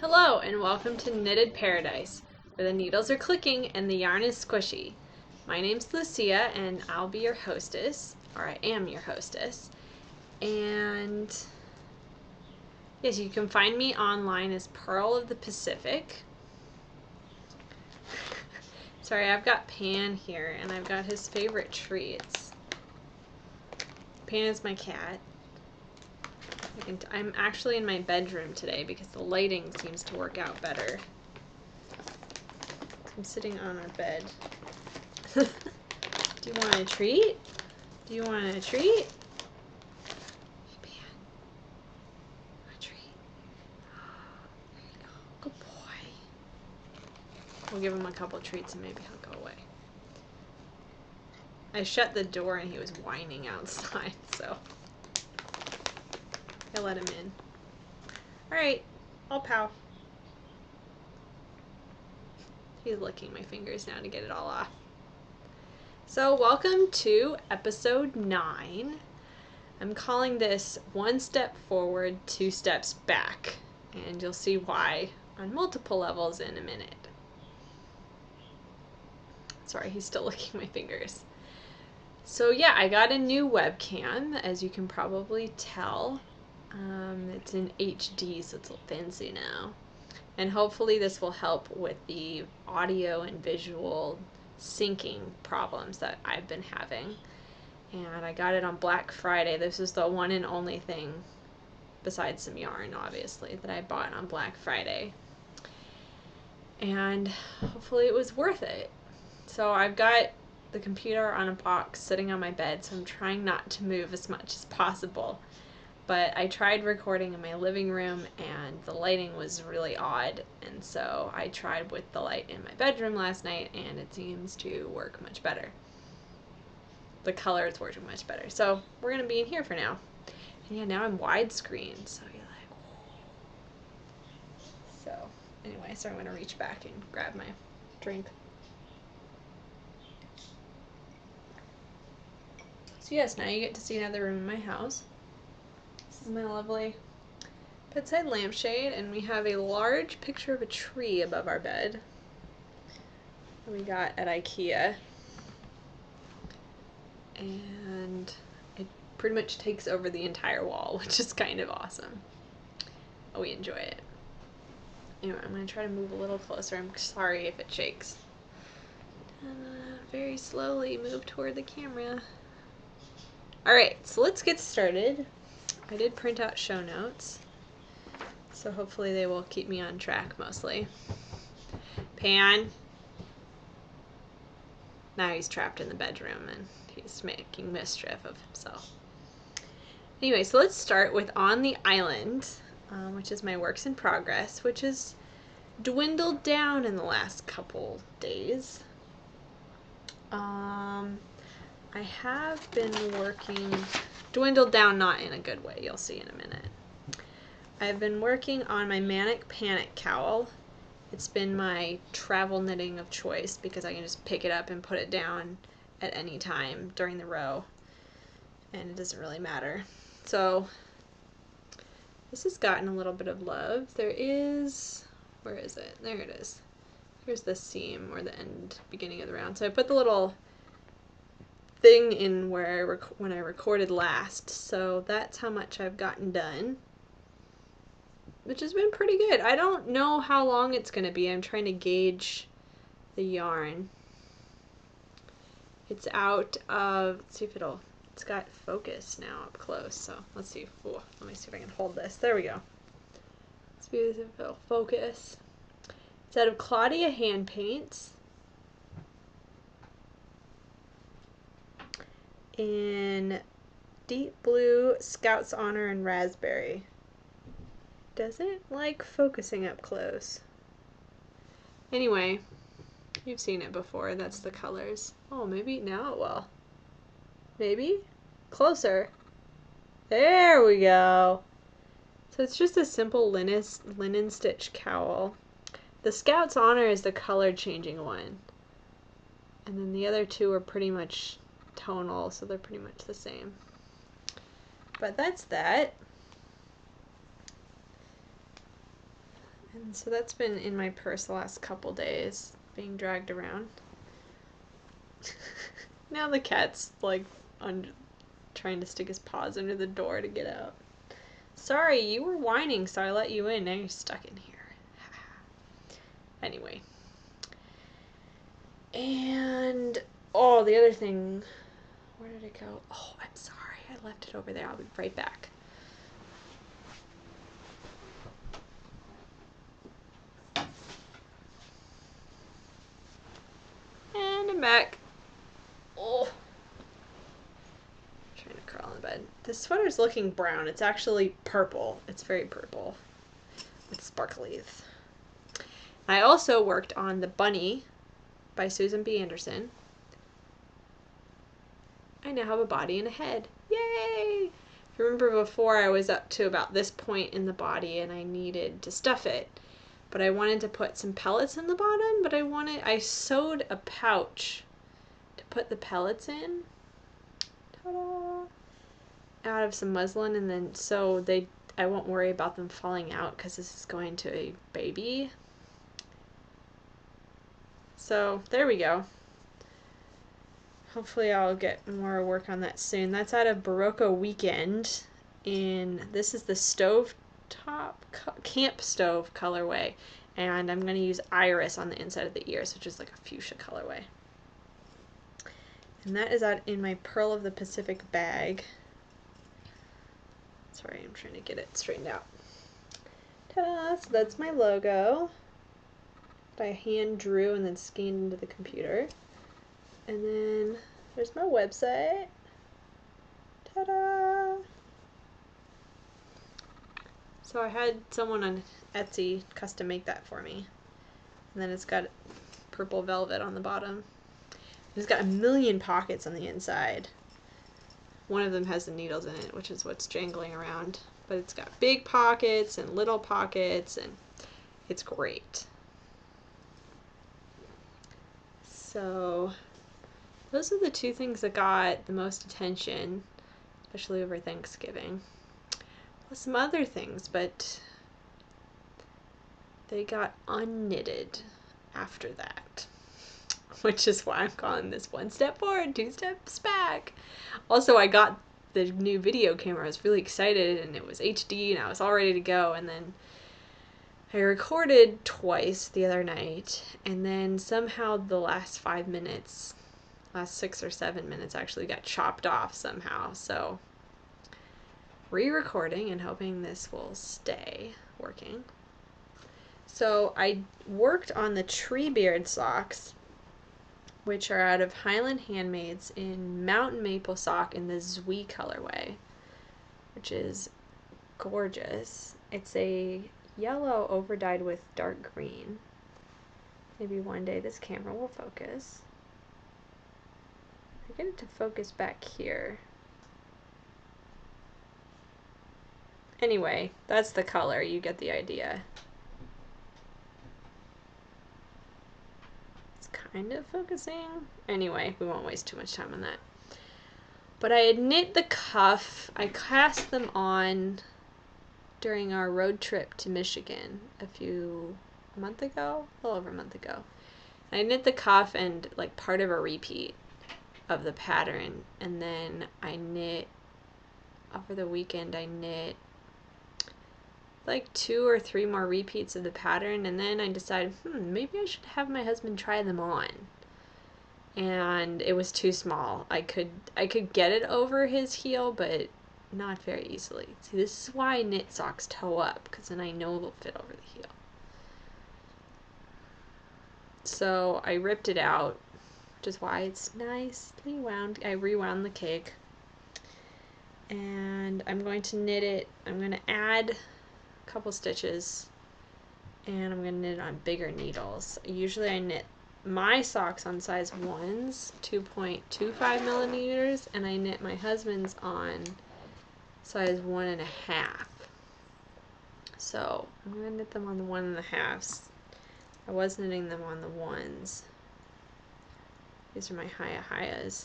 Hello and welcome to Knitted Paradise, where the needles are clicking and the yarn is squishy. My name's Lucia and I'll be your hostess, or I am your hostess. And yes, you can find me online as Pearl of the Pacific. Sorry, I've got Pan here and I've got his favorite treats. Pan is my cat. I'm actually in my bedroom today because the lighting seems to work out better. I'm sitting on our bed. Do you want a treat? Do you want a treat? Hey, Pan. A treat. There you go. Good boy. We'll give him a couple treats and maybe he'll go away. I shut the door and he was whining outside, so I let him in. Alright, I'll pow. He's licking my fingers now to get it all off. So welcome to episode 9. I'm calling this 1 step forward, 2 steps back. And you'll see why on multiple levels in a minute. Sorry, he's still licking my fingers. So yeah, I got a new webcam, as you can probably tell. It's in HD, so it's a little fancy now. And hopefully this will help with the audio and visual syncing problems that I've been having. And I got it on Black Friday. This is the one and only thing, besides some yarn, obviously, that I bought on Black Friday. And hopefully it was worth it. So I've got the computer on a box sitting on my bed, so I'm trying not to move as much as possible. But I tried recording in my living room and the lighting was really odd, and so I tried with the light in my bedroom last night and it seems to work much better. The colors work much better. So we're going to be in here for now. And yeah, now I'm widescreen, so you're like, whoa. So anyway, so I'm going to reach back and grab my drink. So yes, now you get to see another room in my house. This is my lovely bedside lampshade, and we have a large picture of a tree above our bed that we got at IKEA. And it pretty much takes over the entire wall, which is kind of awesome. Oh, we enjoy it. Anyway, I'm going to try to move a little closer. I'm sorry if it shakes. And very slowly move toward the camera. Alright, so let's get started. I did print out show notes, so hopefully they will keep me on track mostly. Pan. Now he's trapped in the bedroom and he's making mischief of himself. Anyway, so let's start with On the Island, which is my works in progress, which has dwindled down in the last couple days. I have been working, dwindled down not in a good way, you'll see in a minute. I've been working on my Manic Panic Cowl. It's been my travel knitting of choice because I can just pick it up and put it down at any time during the row, and it doesn't really matter. So this has gotten a little bit of love. There is, where is it? There it is. Here's the seam, or the end, beginning of the round. So I put the little thing in where when I recorded last, so that's how much I've gotten done, which has been pretty good. I don't know how long it's going to be. I'm trying to gauge the yarn. It's out of, let's see if it's got focus now up close, so let's see. Ooh, let me see if I can hold this. There we go. Let's see if it'll focus. It's out of Claudia hand paints in deep blue, Scout's Honor, and raspberry. Doesn't like focusing up close. Anyway, you've seen it before. That's the colors. Oh, maybe now it will. Maybe? Closer. There we go. So it's just a simple linen stitch cowl. The Scout's Honor is the color changing one. And then the other two are pretty much tonal, so they're pretty much the same. But that's that. And And so that's been in my purse the last couple days, being dragged around. Now the cat's like trying to stick his paws under the door to get out. Sorry, you were whining, so I let you in. Now you're stuck in here. Anyway. And, oh, the other thing. Where did it go? Oh, I'm sorry. I left it over there. I'll be right back. And I'm back. Oh. I'm trying to crawl in bed. This sweater's looking brown. It's actually purple. It's very purple with sparklies. I also worked on The Bunny by Susan B. Anderson. I now have a body and a head. Yay! If you remember before, I was up to about this point in the body and I needed to stuff it. But I wanted to put some pellets in the bottom, but I sewed a pouch to put the pellets in. Ta-da! Out of some muslin, and then so I won't worry about them falling out because this is going to a baby. So there we go. Hopefully I'll get more work on that soon. That's out of Berroco Weekend. This is the Camp Stove colorway. And I'm going to use Iris on the inside of the ears, which is like a fuchsia colorway. And that is out in my Pearl of the Pacific bag. Sorry, I'm trying to get it straightened out. Ta-da! So that's my logo that I hand drew and then scanned into the computer. And then there's my website. Ta-da! So I had someone on Etsy custom make that for me. And then it's got purple velvet on the bottom. It's got a million pockets on the inside. One of them has the needles in it, which is what's jangling around. But it's got big pockets and little pockets, and it's great. So those are the two things that got the most attention, especially over Thanksgiving. Well, some other things, but they got unknitted after that, which is why I'm calling this 1 step forward, 2 steps back. Also, I got the new video camera. I was really excited, and it was HD, and I was all ready to go, and then I recorded twice the other night, and then somehow the last 5 minutes, last 6 or 7 minutes actually got chopped off somehow, so re-recording and hoping this will stay working. So I worked on the Treebeard socks, which are out of Highland Handmades in Mountain Maple sock in the Zwei colorway, which is gorgeous. It's a yellow overdyed with dark green. Maybe one day this camera will focus. I get it to focus back here. Anyway, that's the color. You get the idea. It's kind of focusing. Anyway, we won't waste too much time on that. But I had knit the cuff. I cast them on during our road trip to Michigan a month ago, a little over a month ago. I knit the cuff and like part of a repeat of the pattern, and then I knit over the weekend. I knit like 2 or 3 more repeats of the pattern, and then I decided, maybe I should have my husband try them on. And it was too small. I could get it over his heel, but not very easily. See, this is why I knit socks toe up, because then I know they'll fit over the heel. So I ripped it out, which is why it's nicely wound. I rewound the cake, and I'm going to knit it. I'm going to add a couple stitches, and I'm going to knit it on bigger needles. Usually I knit my socks on size 1s, 2.25 millimeters, and I knit my husband's on size 1.5. So I'm going to knit them on the 1.5s. I was knitting them on the 1s. These are my Hiya-Hiyas.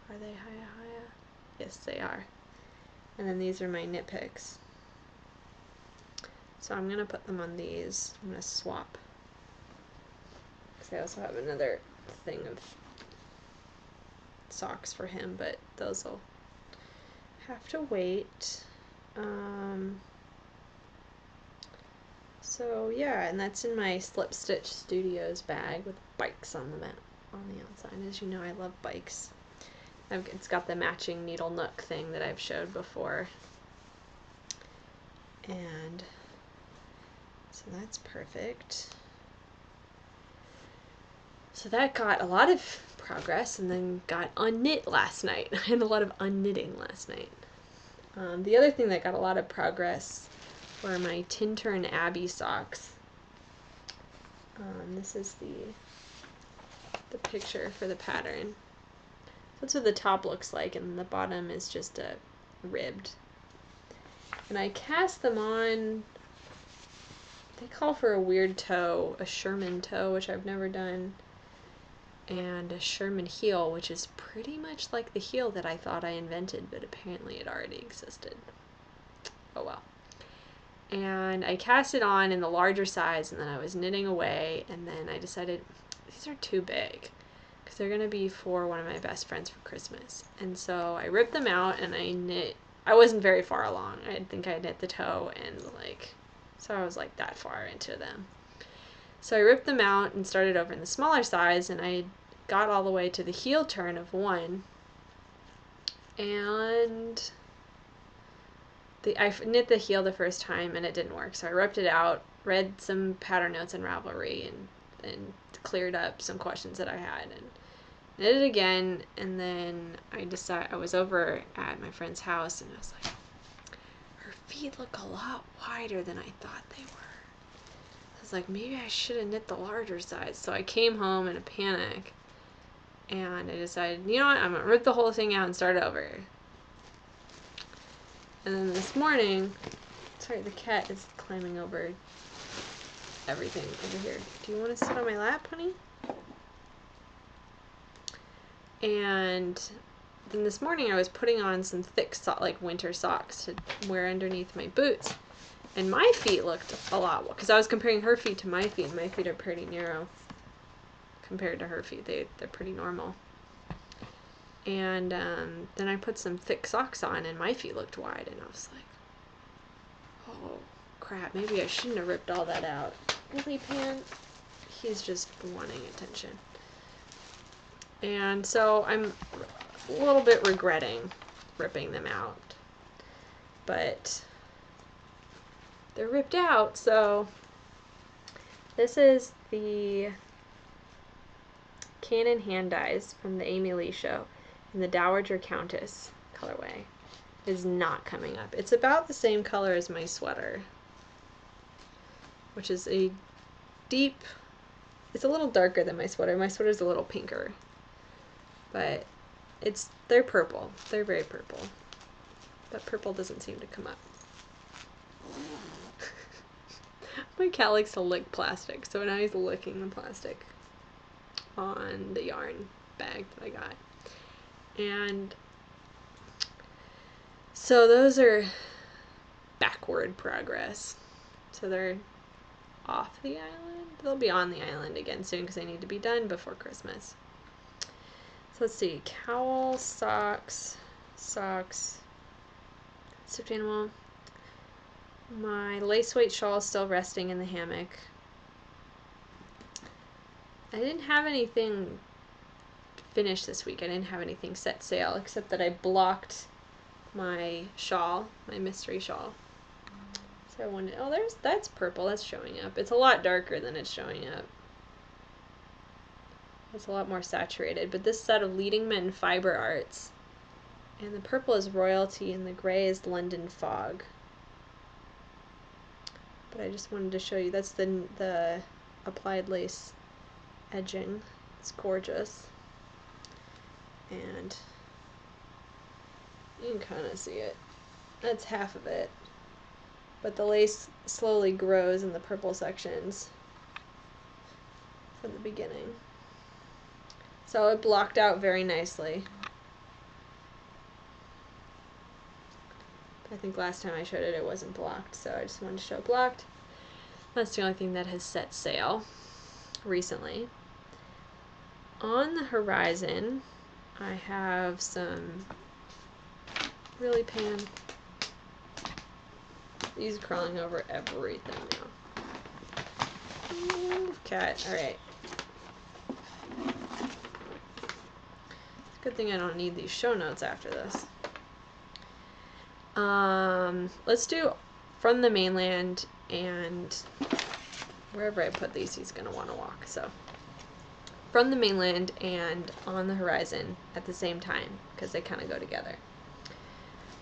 Are they Hiya-Hiya? Yes, they are. And then these are my knit picks. So I'm going to put them on these. I'm going to swap. Because I also have another thing of socks for him, but those will have to wait. So yeah, and that's in my Slip Stitch Studios bag with bikes on the outside. As you know, I love bikes. It's got the matching needle nook thing that I've showed before. And so that's perfect. So that got a lot of progress and then got unknit last night. I had a lot of unknitting last night. The other thing that got a lot of progress were my Tintern Abbey socks. This is the picture for the pattern. That's what the top looks like, and the bottom is just a ribbed. And I cast them on, they call for a weird toe, a Sherman toe, which I've never done, and a Sherman heel, which is pretty much like the heel that I thought I invented, but apparently it already existed. Oh well. And I cast it on in the larger size, and then I was knitting away, and then I decided these are too big because they're going to be for one of my best friends for Christmas. And so I ripped them out and I knit. I wasn't very far along. I think I knit the toe and so I was like that far into them. So I ripped them out and started over in the smaller size, and I got all the way to the heel turn of one, and I knit the heel the first time and it didn't work, so I ripped it out, read some pattern notes and Ravelry, and cleared up some questions that I had, and knit it again. And then I was over at my friend's house, and I was like, her feet look a lot wider than I thought they were. I was like, maybe I should have knit the larger size. So I came home in a panic, and I decided, you know what, I'm gonna rip the whole thing out and start over. And then this morning, sorry, the cat is climbing over everything over here. Do you want to sit on my lap, honey? And then this morning I was putting on some thick winter socks to wear underneath my boots. And my feet looked a lot, because I was comparing her feet to my feet, and my feet are pretty narrow compared to her feet. They're pretty normal. And then I put some thick socks on, and my feet looked wide, and I was like, oh crap, maybe I shouldn't have ripped all that out. Really, Pan? He's just wanting attention. And so I'm a little bit regretting ripping them out, but they're ripped out. So this is the Canon hand dyes from the Amy Lee show, and the Dowager Countess colorway is not coming up. It's about the same color as my sweater, which is a deep, it's a little darker than my sweater. My sweater's a little pinker, but they're purple. They're very purple, but purple doesn't seem to come up. My cat likes to lick plastic, so now he's licking the plastic on the yarn bag that I got. And so those are backward progress. So they're off the island. They'll be on the island again soon because they need to be done before Christmas. So let's see. Cowl, socks, stuffed animal. My lace weight shawl is still resting in the hammock. I didn't have anything finished this week. I didn't have anything set sail, except that I blocked my shawl, my mystery shawl. So I wanted, oh, that's purple, that's showing up. It's a lot darker than it's showing up. It's a lot more saturated, but this set of Leading Men Fiber Arts, and the purple is Royalty and the gray is London Fog. But I just wanted to show you, that's the applied lace edging. It's gorgeous. And you can kind of see it. That's half of it. But the lace slowly grows in the purple sections from the beginning. So it blocked out very nicely. I think last time I showed it, it wasn't blocked, so I just wanted to show it blocked. That's the only thing that has set sail recently. On the horizon, I have some really pan. He's crawling over everything now. Ooh, cat. Alright. It's a good thing I don't need these show notes after this. Let's do from the mainland, and wherever I put these, he's going to want to walk. So, from the mainland and on the horizon at the same time, because they kind of go together.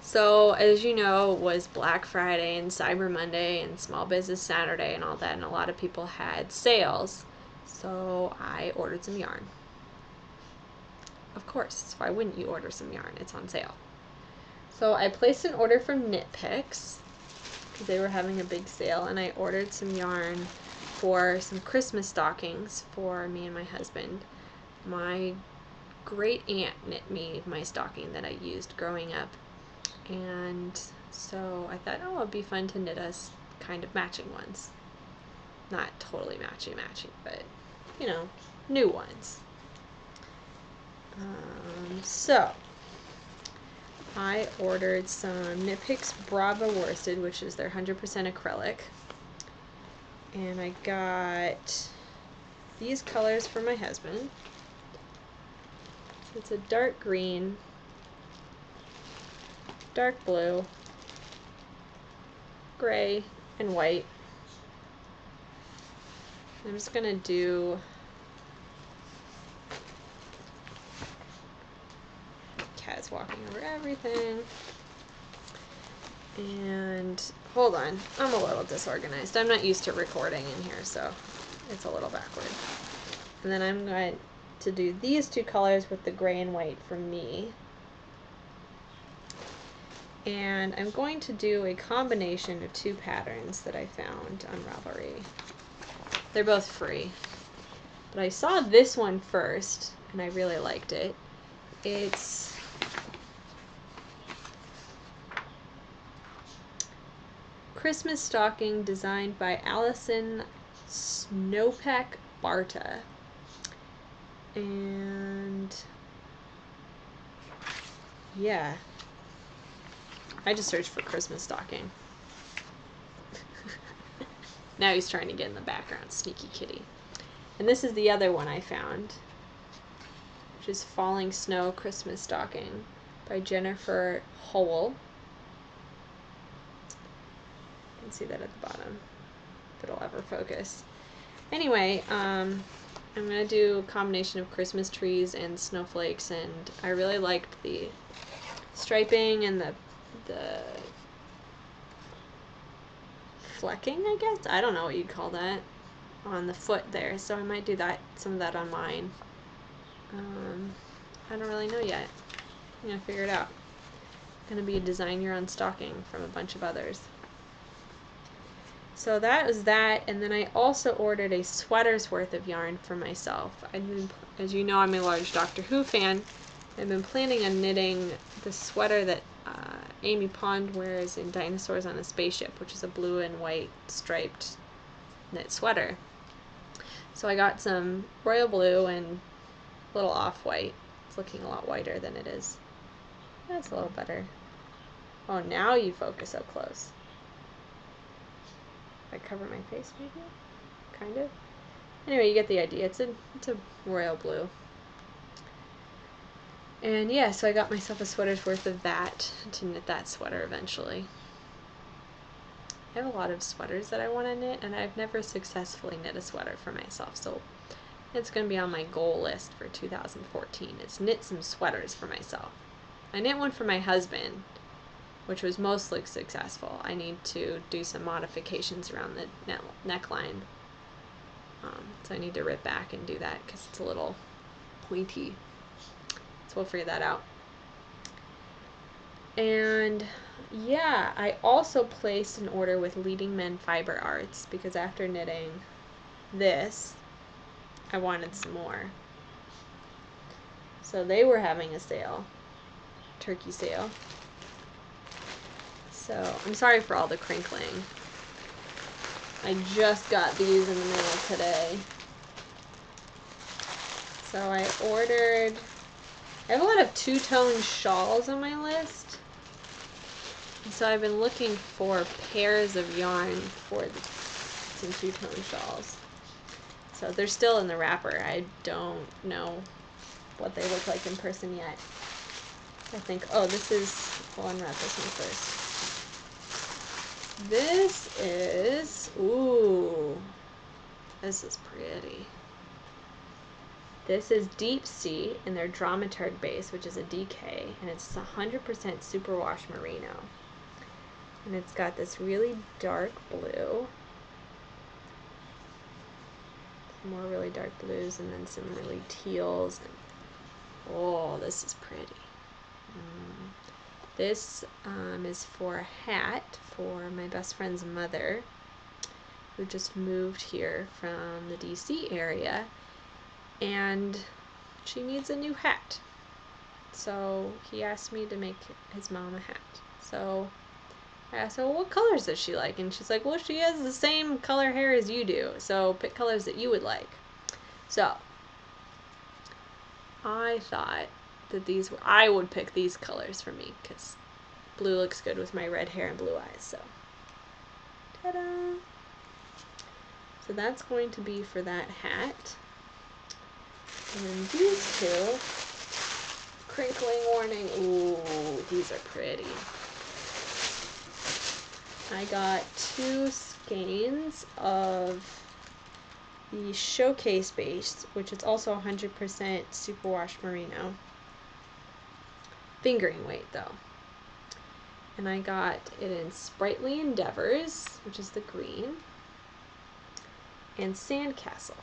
So, as you know, it was Black Friday and Cyber Monday and Small Business Saturday and all that, and a lot of people had sales. So, I ordered some yarn. Of course, why wouldn't you order some yarn? It's on sale. So, I placed an order from Knit Picks because they were having a big sale, and I ordered some yarn for some Christmas stockings for me and my husband. My great aunt knit me my stocking that I used growing up. And so I thought, oh, it'd be fun to knit us kind of matching ones. Not totally matchy, but, you know, new ones. So I ordered some Knit Picks Brava worsted, which is their 100% acrylic. And I got these colors for my husband. It's a dark green, dark blue, gray, and white. I'm just going to do cat's walking over everything. And hold on, I'm a little disorganized. I'm not used to recording in here, so it's a little backward. And then I'm going to do these two colors with the gray and white for me. And I'm going to do a combination of two patterns that I found on Ravelry. They're both free. But I saw this one first, and I really liked it. It's Christmas stocking designed by Allison Snowpeck Barta. And yeah. I just searched for Christmas stocking. Now he's trying to get in the background, sneaky kitty. And this is the other one I found, which is Falling Snow Christmas Stocking by Jennifer Howell. You can see that at the bottom, if it'll ever focus. Anyway, I'm going to do a combination of Christmas trees and snowflakes, and I really liked the striping and the flecking, I guess? I don't know what you'd call that on the foot there, so I might do that, some of that on mine. I don't really know yet. I'm gonna figure it out. I'm gonna be a design your own stocking from a bunch of others. So that was that, and then I also ordered a sweater's worth of yarn for myself. As you know, I'm a large Doctor Who fan. I've been planning on knitting the sweater that Amy Pond wears in Dinosaurs on a Spaceship, which is a blue and white striped knit sweater. So I got some royal blue and a little off-white. It's looking a lot whiter than it is. That's a little better. Oh, now you focus up close. I cover my face maybe? Kind of. Anyway, you get the idea. It's a royal blue. And yeah, so I got myself a sweater's worth of that to knit that sweater eventually. I have a lot of sweaters that I want to knit, and I've never successfully knit a sweater for myself, so it's going to be on my goal list for 2014, is knit some sweaters for myself. I knit one for my husband, which was mostly successful. I need to do some modifications around the neckline. So I need to rip back and do that because it's a little pointy. So we'll figure that out. And yeah, I also placed an order with Leading Men Fiber Arts because after knitting this, I wanted some more. So they were having a sale, turkey sale. So I'm sorry for all the crinkling. I just got these in the mail today. So I have a lot of two-tone shawls on my list. And so I've been looking for pairs of yarn for some two-tone shawls. So they're still in the wrapper. I don't know what they look like in person yet. I think, oh, I'll unwrap this one first. This is, ooh, this is pretty. This is Deep Sea in their Dromitard base, which is a DK, and it's 100% superwash merino. And it's got this really dark blue, some more really dark blues, and then some really teals. And, oh, this is pretty. This is for a hat for my best friend's mother, who just moved here from the DC area, and she needs a new hat. So he asked me to make his mom a hat. So I asked her, well, what colors does she like? And she's like, well, she has the same color hair as you do, so pick colors that you would like. So I thought that I would pick these colors for me because blue looks good with my red hair and blue eyes. So ta-da! So that's going to be for that hat. And then these two, crinkling warning. Ooh, these are pretty. I got 2 skeins of the Showcase base, which is also 100% superwash merino. Fingering weight though. And I got it in Sprightly Endeavors, which is the green, and Sandcastle.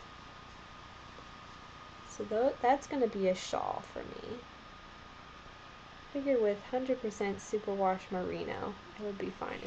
So that's going to be a shawl for me. I figured with 100% superwash merino, it would be fine.